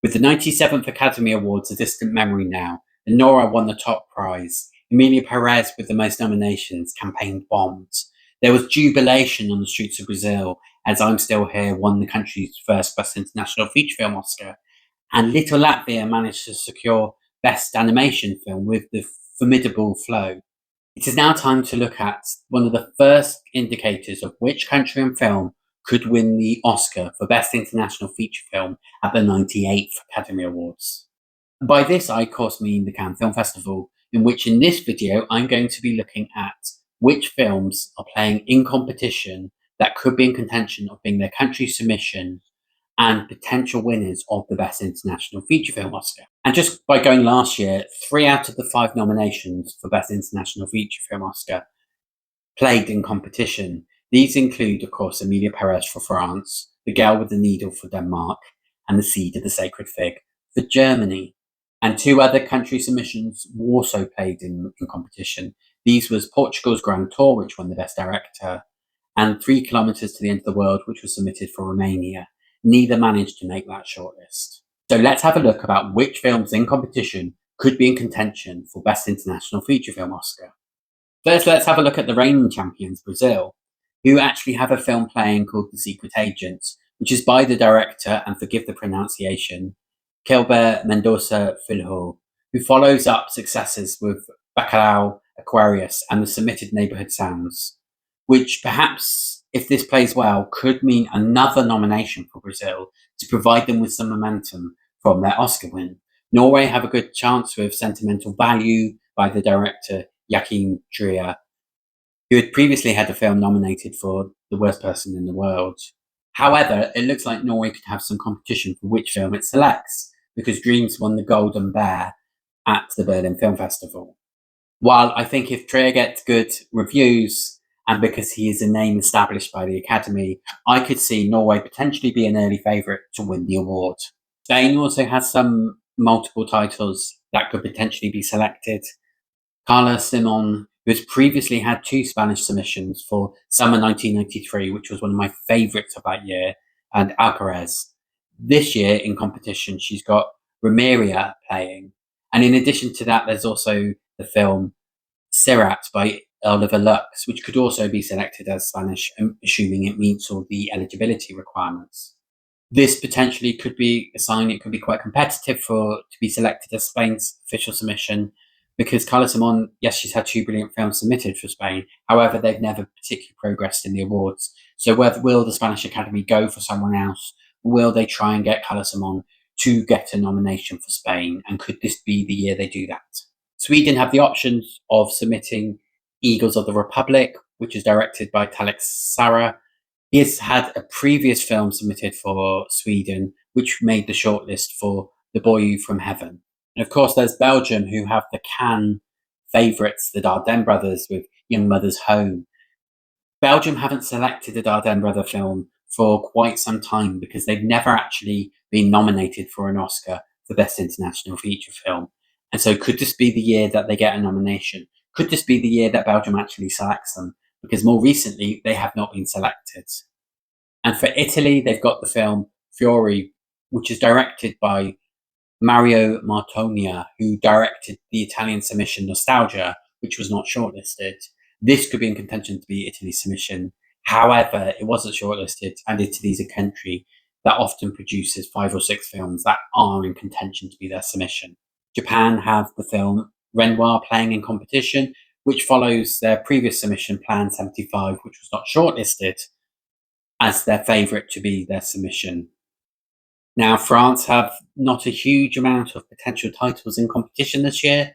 With the 97th Academy Awards a distant memory now, and Nora won the top prize, Emilia Perez with the most nominations campaigned bombs. There was jubilation on the streets of Brazil as I'm Still Here won the country's first Best International Feature Film Oscar, and Little Latvia managed to secure Best Animation Film with The Formidable Flow. It is now time to look at one of the first indicators of which country and film could win the Oscar for Best International Feature Film at the 98th Academy Awards. By this, I of course mean the Cannes Film Festival, in which in this video I'm going to be looking at which films are playing in competition that could be in contention of being their country submission and potential winners of the Best International Feature Film Oscar. And just by going last year, 3 out of the 5 nominations for Best International Feature Film Oscar played in competition. These include, of course, Emilia Perez for France, The Girl with the Needle for Denmark, and The Seed of the Sacred Fig for Germany. And 2 other country submissions were also played in competition. These was Portugal's Grand Tour, which won the Best Director, and 3 Kilometres to the End of the World, which was submitted for Romania. Neither managed to make that shortlist. So let's have a look about which films in competition could be in contention for Best International Feature Film Oscar. First, let's have a look at the reigning champions, Brazil, who actually have a film playing called The Secret Agent, which is by the director, and forgive the pronunciation, Kieber Mendoca Filho, who follows up successes with Bacalhau, Aquarius, and the submitted Neighbourhood Sounds, which perhaps, if this plays well, could mean another nomination for Brazil to provide them with some momentum from their Oscar win. Norway have a good chance with Sentimental Value by the director Joachim Trier, who had previously had a film nominated for The Worst Person in the World. However, it looks like Norway could have some competition for which film it selects, because Dreams won the Golden Bear at the Berlin Film Festival. While I think if Trier gets good reviews, and because he is a name established by the Academy, I could see Norway potentially be an early favourite to win the award. Spain also has some multiple titles that could potentially be selected. Carla Simon, who has previously had 2 Spanish submissions for Summer 1993, which was one of my favourites of that year, and Alcaraz. This year in competition, she's got Romeria playing. And in addition to that, there's also the film Sirat by Oliver Lux, which could also be selected as Spanish, assuming it meets all the eligibility requirements. This potentially could be a sign it could be quite competitive to be selected as Spain's official submission, because Carla Simon, yes, she's had 2 brilliant films submitted for Spain. However, they've never particularly progressed in the awards. So will the Spanish Academy go for someone else? Will they try and get Carla Simon to get a nomination for Spain? And could this be the year they do that? Sweden have the options of submitting Eagles of the Republic, which is directed by Talek Sara. He has had a previous film submitted for Sweden, which made the shortlist for The Boy from Heaven. And of course, there's Belgium, who have the Cannes favourites, the Dardenne brothers, with Young Mother's Home. Belgium haven't selected a Dardenne brother film for quite some time because they've never actually been nominated for an Oscar for Best International Feature Film. And so could this be the year that they get a nomination? Could this be the year that Belgium actually selects them? Because more recently, they have not been selected. And for Italy, they've got the film Fiori, which is directed by Mario Martonia, who directed the Italian submission Nostalgia, which was not shortlisted. This could be in contention to be Italy's submission. However, it wasn't shortlisted, and Italy is a country that often produces 5 or 6 films that are in contention to be their submission. Japan have the film Renoir playing in competition, which follows their previous submission, Plan 75, which was not shortlisted, as their favourite to be their submission. Now, France have not a huge amount of potential titles in competition this year,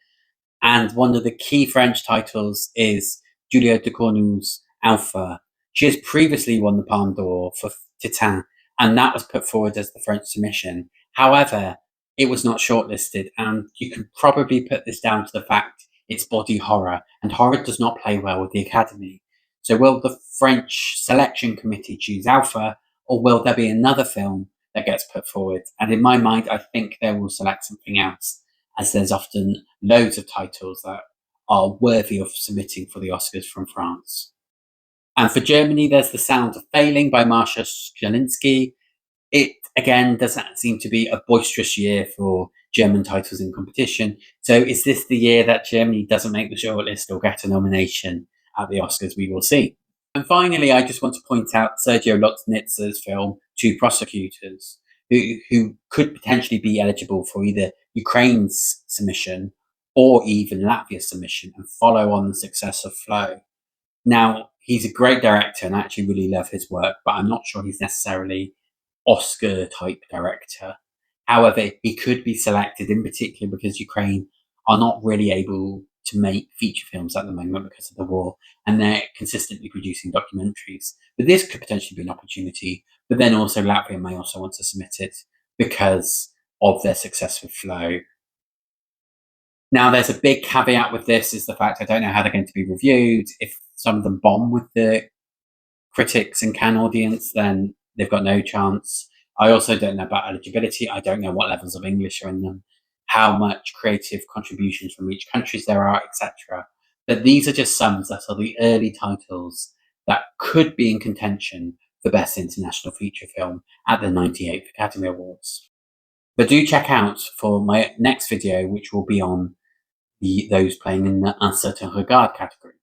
and one of the key French titles is Julia Ducournau's Alpha. She has previously won the Palme d'Or for Titan, and that was put forward as the French submission. However, it was not shortlisted, and you can probably put this down to the fact it's body horror, and horror does not play well with the Academy. So will the French selection committee choose Alpha, or will there be another film that gets put forward? And in my mind, I think they will select something else, as there's often loads of titles that are worthy of submitting for the Oscars from France. And for Germany, there's The Sound of Failing by Marsha Skalinsky. It, again, doesn't seem to be a boisterous year for German titles in competition. So is this the year that Germany doesn't make the shortlist or get a nomination at the Oscars? We will see. And finally, I just want to point out Sergio Lotnitzer's film, Two Prosecutors, who could potentially be eligible for either Ukraine's submission or even Latvia's submission and follow on the success of Flow. Now, he's a great director and I actually really love his work, but I'm not sure he's necessarily Oscar-type director. However, he could be selected in particular because Ukraine are not really able to make feature films at the moment because of the war, and they're consistently producing documentaries. But this could potentially be an opportunity, but then also Latvia may also want to submit it because of their success with Flow. Now, there's a big caveat with this, is the fact I don't know how they're going to be reviewed. If some of them bomb with the critics and Cannes audience, then they've got no chance. I also don't know about eligibility. I don't know what levels of English are in them, how much creative contributions from each country there are, etc. But these are just some that are the early titles that could be in contention for Best International Feature Film at the 98th Academy Awards. But do check out for my next video, which will be on those playing in the Uncertain Regard category.